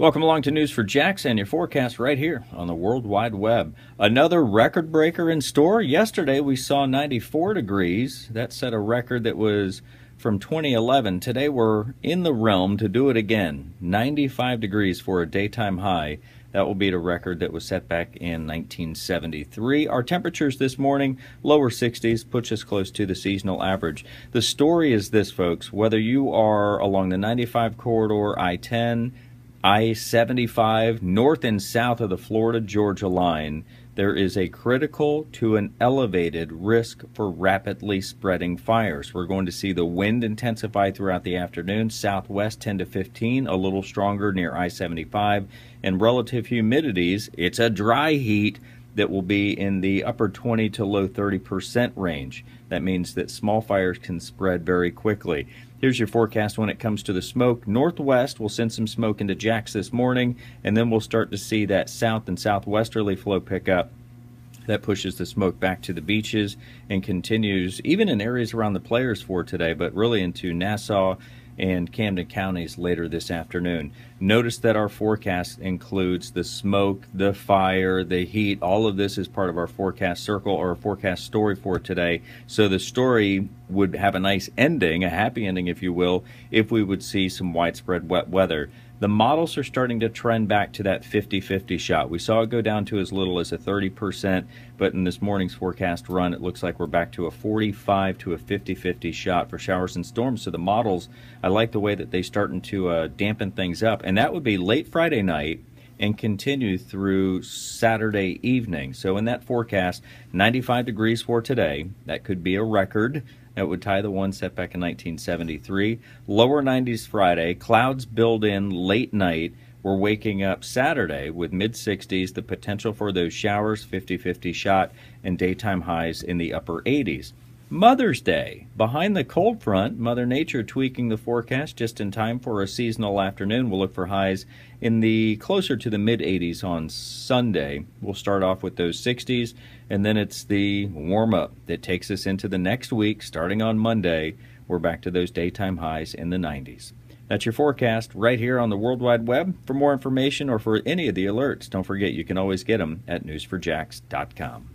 Welcome along to News for Jax and your forecast right here on the World Wide Web. Another record breaker in store. Yesterday we saw 94 degrees. That set a record that was from 2011. Today we're in the realm to do it again. 95 degrees for a daytime high. That will beat a record that was set back in 1973. Our temperatures this morning, lower 60s, puts us close to the seasonal average. The story is this, folks. Whether you are along the 95 corridor, I-10, I-75, north and south of the Florida-Georgia line, there is a critical to an elevated risk for rapidly spreading fires. We're going to see the wind intensify throughout the afternoon, southwest 10 to 15, a little stronger near I-75, and relative humidities, it's a dry heat that will be in the upper 20 to low 30% range. That means that small fires can spread very quickly. Here's your forecast when it comes to the smoke. Northwest will send some smoke into Jax this morning, and then we'll start to see that south and southwesterly flow pick up. That pushes the smoke back to the beaches and continues even in areas around the Players Fort today, but really into Nassau and Camden counties later this afternoon. Notice that our forecast includes the smoke, the fire, the heat. All of this is part of our forecast circle or a forecast story for today. So the story would have a nice ending, a happy ending if you will, if we would see some widespread wet weather. The models are starting to trend back to that 50-50 shot. We saw it go down to as little as a 30%, but in this morning's forecast run, it looks like we're back to a 45 to a 50-50 shot for showers and storms. So the models, I like the way that they're starting to dampen things up, and that would be late Friday night and continue through Saturday evening. So in that forecast, 95 degrees for today. That could be a record. That would tie the one set back in 1973. Lower 90s Friday. Clouds build in late night. We're waking up Saturday with mid-60s, the potential for those showers, 50-50 shot, and daytime highs in the upper 80s. Mother's Day. Behind the cold front, Mother Nature tweaking the forecast just in time for a seasonal afternoon. We'll look for highs in the closer to the mid-80s on Sunday. We'll start off with those 60s, and then it's the warm-up that takes us into the next week. Starting on Monday, we're back to those daytime highs in the 90s. That's your forecast right here on the World Wide Web. For more information or for any of the alerts, don't forget you can always get them at newsforjax.com.